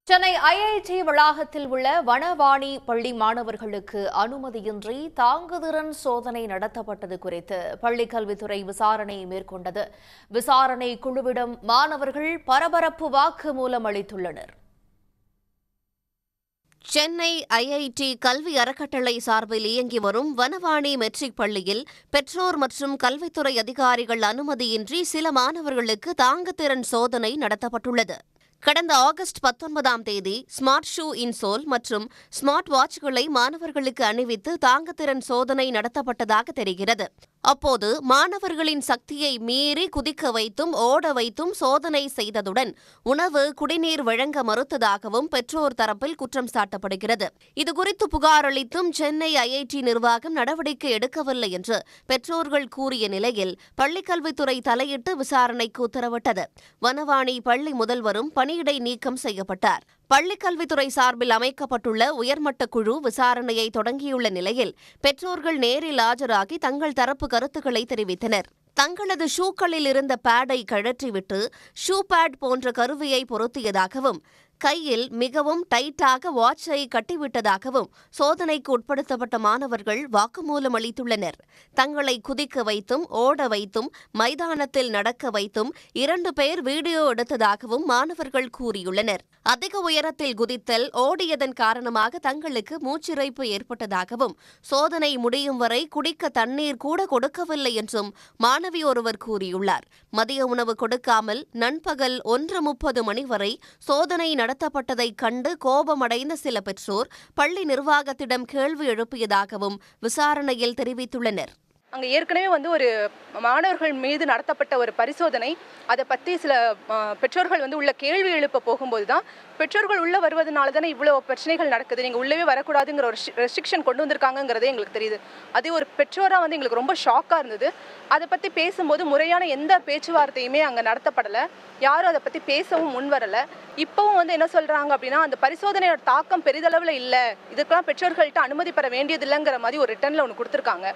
Chennai IIT வளாகத்தில் உள்ள வனவாணி பள்ளி மாணவர்களுக்கு அனுமதியின்றி தாங்குதிறன் சோதனை நடத்தப்பட்டது குறித்து பள்ளிக்கல்வித்துறை விசாரணை மேற்கொண்டது. விசாரணை குழுவிடம் மாணவர்கள் பரபரப்பு வாக்குமூலம் அளித்துள்ளனர். சென்னை ஐஐடி கல்வி அறக்கட்டளை சார்பில் இயங்கி வரும் வனவாணி மெட்ரிக் பள்ளியில் பெற்றோர் மற்றும் கல்வித்துறை அதிகாரிகள் அனுமதியின்றி சில மாணவர்களுக்கு தாங்குதிறன் சோதனை நடத்தப்பட்டுள்ளது. கடந்த ஆகஸ்ட் 19ஆம் தேதி ஸ்மார்ட் ஷூ இன்சோல் மற்றும் ஸ்மார்ட் வாட்ச்களை மாணவர்களுக்கு அணிவித்து தாங்குதிறன் சோதனை நடத்தப்பட்டதாக தெரிகிறது. அப்போது மாணவர்களின் சக்தியை மீறி குதிக்க வைத்தும் ஓட வைத்தும் சோதனை செய்ததுடன் உணவு குடிநீர் வழங்க மறுத்ததாகவும் பெற்றோர் தரப்பில் குற்றம் சாட்டப்படுகிறது. இதுகுறித்து புகார் அளித்தும் சென்னை ஐஐடி நிர்வாகம் நடவடிக்கை எடுக்கவில்லை என்று பெற்றோர்கள் கூறிய நிலையில் பள்ளிக்கல்வித்துறை தலையிட்டு விசாரணைக்கு உத்தரவிட்டது. வனவாணி பள்ளி முதல்வரும் பணியிடை நீக்கம் செய்யப்பட்டார். பள்ளிக்கல்வித்துறை சார்பில் அமைக்கப்பட்டுள்ள உயர்மட்ட குழு விசாரணையை தொடங்கியுள்ள நிலையில் பெற்றோர்கள் நேரில் ஆஜராகி தங்கள் தரப்பு கருத்துக்களை தெரிவித்தனர். தங்களது ஷூக்களில் இருந்த பேடை கழற்றிவிட்டு ஷூ பேட் போன்ற கருவியை பொருத்தியதாகவும் கையில் மிகவும் டைட்டாக வாட்சை கட்டிவிட்டதாகவும் சோதனைக்கு உட்படுத்தப்பட்ட மாணவர்கள் வாக்குமூலம் அளித்துள்ளனர். தங்களை குதிக்க வைத்தும் ஓட வைத்தும் மைதானத்தில் நடக்க வைத்தும் 2 பேர் வீடியோ எடுத்ததாகவும் மாணவர்கள் கூறியுள்ளனர். அதிக உயரத்தில் குதித்தல் ஓடியதன் காரணமாக தங்களுக்கு மூச்சிறைப்பு ஏற்பட்டதாகவும் சோதனை முடியும் வரை குடிக்க தண்ணீர் கூட கொடுக்கவில்லை என்றும் மாணவி ஒருவர் கூறியுள்ளார். மதிய உணவு கொடுக்காமல் நண்பகல் 1:30 மணி வரை சோதனை நடத்தப்பட்டதைக் கண்டு கோபமடைந்த சில பெற்றோர் பள்ளி நிர்வாகத்திடம் கேள்வி எழுப்பியதாகவும் விசாரணையில் தெரிவித்துள்ளனர். அங்கே ஏற்கனவே ஒரு மாணவர்கள் மீது நடத்தப்பட்ட ஒரு பரிசோதனை, அதை பற்றி சில பெற்றோர்கள் உள்ள கேள்வி எழுப்ப போகும்போது தான் பெற்றோர்கள் உள்ளே வருவதனால தானே இவ்வளோ பிரச்சனைகள் நடக்குது, நீங்கள் உள்ளவே வரக்கூடாதுங்கிற ஒரு ரெஸ்ட்ரிக்ஷன் கொண்டு வந்திருக்காங்கிறதே எங்களுக்கு தெரியுது. அதே ஒரு பெற்றோராக எங்களுக்கு ரொம்ப ஷாக்காக இருந்தது. அதை பற்றி பேசும்போது முறையான எந்த பேச்சுவார்த்தையுமே அங்கே நடத்தப்படலை. யாரும் அதை பற்றி பேசவும் முன் வரலை. இப்போவும் என்ன சொல்கிறாங்க அப்படின்னா, அந்த பரிசோதனையோட தாக்கம் பெரிதளவில் இல்லை, இதுக்கெல்லாம் பெற்றோர்கள்ட்ட அனுமதி பெற வேண்டியதில்லைங்கிற மாதிரி ஒரு ரிட்டனில் ஒன்று கொடுத்துருக்காங்க.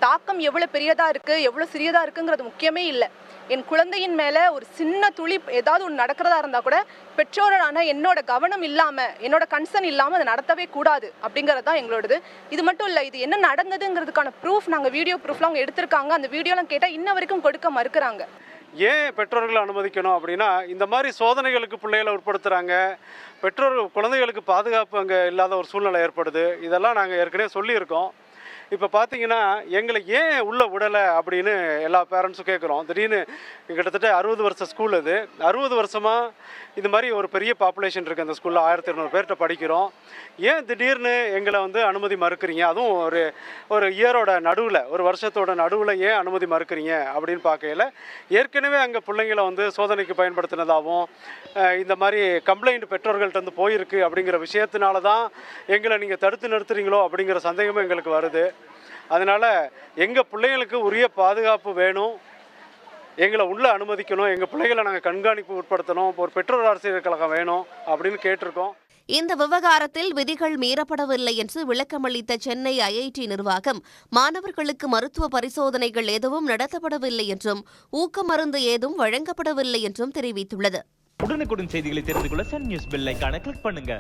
தாக்கம் எவ்வளோ பெரியதாக இருக்குது எவ்வளோ சிறியதாக இருக்குங்கிறது முக்கியமே இல்லை. என் குழந்தையின் மேலே ஒரு சின்ன துளி ஏதாவது ஒன்று நடக்கிறதா இருந்தால் கூட பெற்றோரான என்னோட கவனம் இல்லாமல் என்னோட கன்சர்ன் இல்லாமல் அதை நடத்தவே கூடாது அப்படிங்கிறது தான் எங்களோடது. இது மட்டும் இல்லை, இது என்ன நடந்ததுங்கிறதுக்கான ப்ரூஃப் நாங்கள் வீடியோ ப்ரூஃப்லாம் அவங்க எடுத்திருக்காங்க. அந்த வீடியோலாம் கேட்டால் இன்ன வரைக்கும் கொடுக்க மறுக்கிறாங்க. ஏன் பெற்றோர்களை அனுமதிக்கணும் அப்படின்னா, இந்த மாதிரி சோதனைகளுக்கு பிள்ளைகளை உட்படுத்துகிறாங்க. குழந்தைகளுக்கு பாதுகாப்பு அங்கே இல்லாத ஒரு சூழ்நிலை ஏற்படுது. இதெல்லாம் நாங்கள் ஏற்கனவே சொல்லியிருக்கோம். இப்போ பார்த்தீங்கன்னா எங்களை ஏன் உள்ளே விடலை அப்படின்னு எல்லா பேரண்ட்ஸும் கேட்குறோம். திடீர்னு கிட்டத்தட்ட 60 வருஷ ஸ்கூல் இது. 60 வருஷமாக இது மாதிரி ஒரு பெரிய பாப்புலேஷன் இருக்குது அந்த ஸ்கூலில். 1200 பேர்கிட்ட படிக்கிறோம். ஏன் திடீர்னு எங்களை அனுமதி மறுக்கிறீங்க? அதுவும் ஒரு இயரோட நடுவில், ஒரு வருஷத்தோட நடுவில் ஏன் அனுமதி மறுக்கிறீங்க அப்படின்னு பார்க்கையில், ஏற்கனவே அங்கே பிள்ளைங்களை சோதனைக்கு பயன்படுத்தினதாகவும் இந்த மாதிரி கம்ப்ளைண்ட் பெற்றோர்கள்ட்ட போயிருக்கு அப்படிங்கிற விஷயத்தினால தான் எங்களை நீங்கள் தடுத்து நிறுத்துறீங்களோ அப்படிங்கிற சந்தேகமும் எங்களுக்கு வருது. அதனால் எங்கள் பிள்ளைங்களுக்கு உரிய பாதுகாப்பு வேணும், எங்களை உள்ளே அனுமதிக்கணும், எங்கள் பிள்ளைகளை நாங்கள் கண்காணிப்பு உட்படுத்தணும், ஒரு பெற்றோர் ஆசிரியர் கழகம் வேணும் அப்படின்னு கேட்டிருக்கோம். இந்த விவகாரத்தில் விதிகள் மீறப்படவில்லை என்று விளக்கமளித்த சென்னை ஐஐடி நிர்வாகம் மாணவர்களுக்கு மருத்துவ பரிசோதனைகள் எதுவும் நடத்தப்படவில்லை என்றும் ஊக்க மருந்து ஏதும் வழங்கப்படவில்லை என்றும் தெரிவித்துள்ளது. உடனுக்குடன் செய்திகளை தெரிந்து கொள்ள சன் நியூஸ் பெல் ஐகானை கிளிக் பண்ணுங்க.